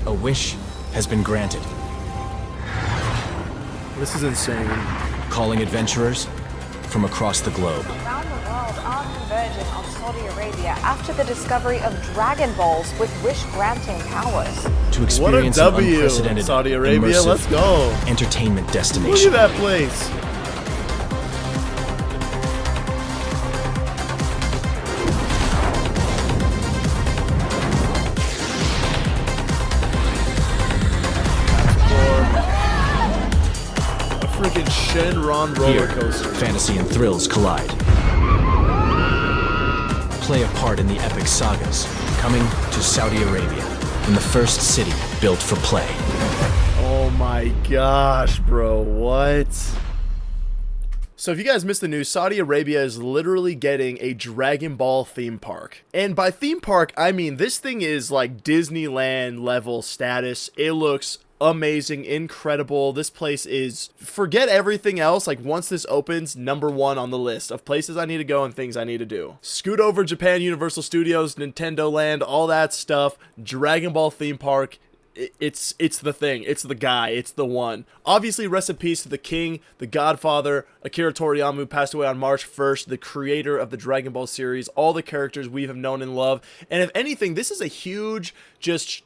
A wish has been granted. This is insane. Calling adventurers from across the globe. Around the world are converging on Saudi Arabia after the discovery of Dragon Balls with wish-granting powers. To What a experience an W, unprecedented, Saudi Arabia. immersive Let's go. entertainment Look destination. at that place. A freaking Shenron roller Here, coaster. fantasy and thrills collide. Play a part in the epic sagas, coming to Saudi Arabia, in the first city built for play. Oh my gosh, bro. What? So if you guys missed the news, Saudi Arabia is literally getting a Dragon Ball theme park. And by theme park, I mean this thing is like Disneyland level status. It looks amazing, incredible. This place is, forget everything else, like once this opens, #1 on the list of places I need to go and things I need to do. Scoot over Japan Universal Studios, Nintendo Land, all that stuff. Dragon Ball theme park. It's the thing. It's the guy. It's the one. Obviously, rest in peace to the king, the godfather, Akira Toriyama, who passed away on March 1st, the creator of the Dragon Ball series, all the characters we have known and loved. And if anything, this is a huge just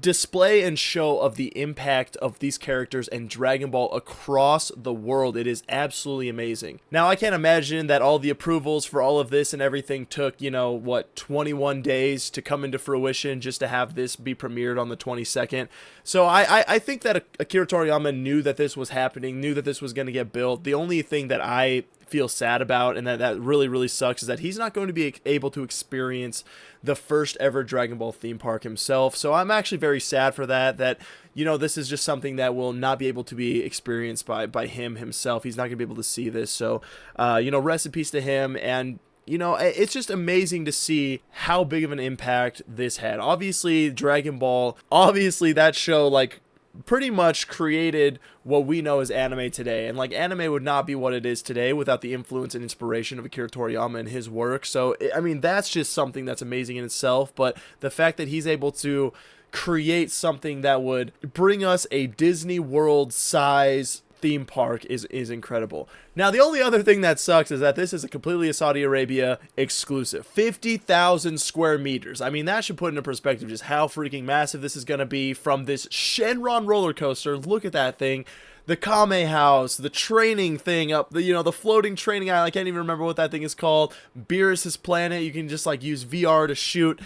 display and show of the impact of these characters and Dragon Ball across the world. It is absolutely amazing. Now, I can't imagine that all the approvals for all of this and everything took, you know, what, 21 days to come into fruition just to have this be premiered on the 22nd. So I think that Akira Toriyama knew that this was happening, knew that this was going to get built. The only thing that I feel sad about and that really sucks is that he's not going to be able to experience the first ever Dragon Ball theme park himself. So I'm actually very sad for that, you know, this is just something that will not be able to be experienced by him himself. He's not gonna be able to see this. So you know, rest in peace to him. And you know, it's just amazing to see how big of an impact this had. Obviously, Dragon Ball, obviously that show, like, pretty much created what we know as anime today. And like, anime would not be what it is today without the influence and inspiration of Akira Toriyama and his work. So I mean, that's just something that's amazing in itself. But the fact that he's able to create something that would bring us a Disney World size theme park is incredible. Now, the only other thing that sucks is that this is a completely a Saudi Arabia exclusive. 50,000 square meters. I mean, that should put into perspective just how freaking massive this is going to be from this Shenron roller coaster. Look at that thing. The Kame House, the training thing up, the floating training island. I can't even remember what that thing is called. Beerus' planet. You can just like use VR to shoot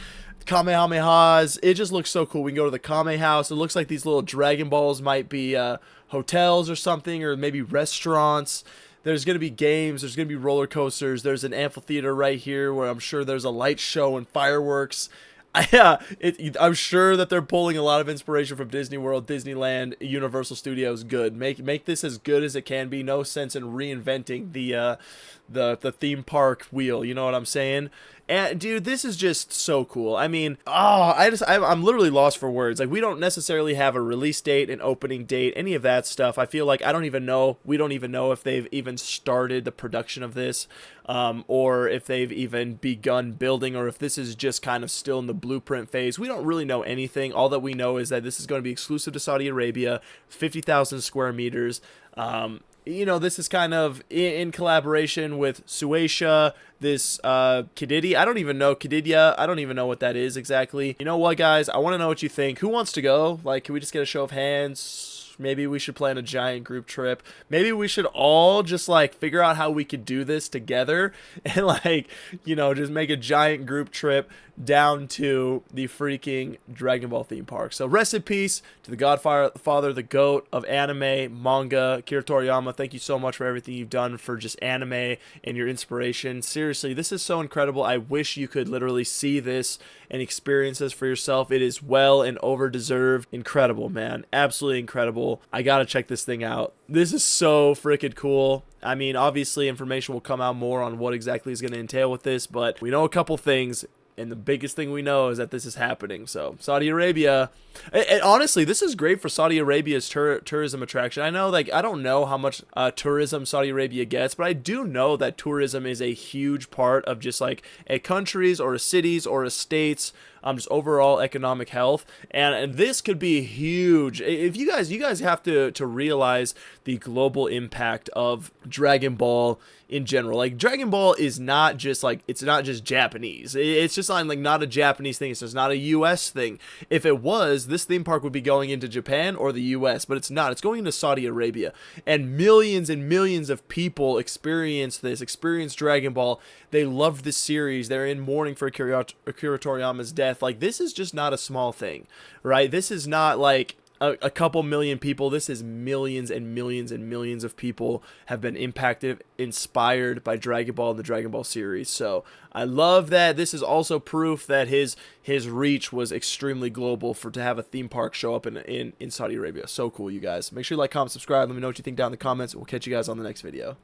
Kamehamehas. It just looks so cool. We can go to the Kame House. It looks like these little Dragon Balls might be hotels or something, or maybe restaurants. There's going to be games. There's going to be roller coasters. There's an amphitheater right here where I'm sure there's a light show and fireworks. I'm sure that they're pulling a lot of inspiration from Disney World, Disneyland, Universal Studios. Good. Make this as good as it can be. No sense in reinventing the theme park wheel. You know what I'm saying? And dude, this is just so cool. I mean, I'm literally lost for words. Like, we don't necessarily have a release date, an opening date, any of that stuff. I feel like we don't even know if they've even started the production of this, or if they've even begun building, or if this is just kind of still in the blueprint phase. We don't really know anything. All that we know is that this is going to be exclusive to Saudi Arabia, 50,000 square meters. You know, this is kind of in collaboration with Suecia, this Kididi. I don't even know Kididya. I don't even know what that is exactly. You know what, guys? I want to know what you think. Who wants to go? Like, can we just get a show of hands? Maybe we should plan a giant group trip. Maybe we should all just like figure out how we could do this together and like, you know, just make a giant group trip down to the freaking Dragon Ball theme park. So rest in peace to the godfather, the GOAT of anime, manga, Akira Toriyama. Thank you so much for everything you've done for just anime and your inspiration. Seriously, this is so incredible. I wish you could literally see this and experience this for yourself. It is well and over-deserved. Incredible, man. Absolutely incredible. I gotta check this thing out. This is so freaking cool. I mean, obviously information will come out more on what exactly is going to entail with this, but we know a couple things. And the biggest thing we know is that this is happening. So Saudi Arabia, and honestly, this is great for Saudi Arabia's tourism attraction. I know, like, I don't know how much tourism Saudi Arabia gets, but I do know that tourism is a huge part of just like a country's or a city's or a state's just overall economic health, and this could be huge. If you guys have to realize the global impact of Dragon Ball in general. Like, Dragon Ball is not just like, it's not just Japanese. It's just like not a Japanese thing. It's just not a US thing. If it was, this theme park would be going into Japan or the US, but it's not. It's going into Saudi Arabia, and millions of people experience Dragon Ball. They loved this series. They're in mourning for Akira Toriyama's death. Like, this is just not a small thing, right? This is not like a couple million people. This is millions and millions of people have been impacted, inspired by Dragon Ball and the Dragon Ball series. So I love that. This is also proof that his reach was extremely global to have a theme park show up in Saudi Arabia. So cool, you guys. Make sure you like, comment, subscribe. Let me know what you think down in the comments. We'll catch you guys on the next video.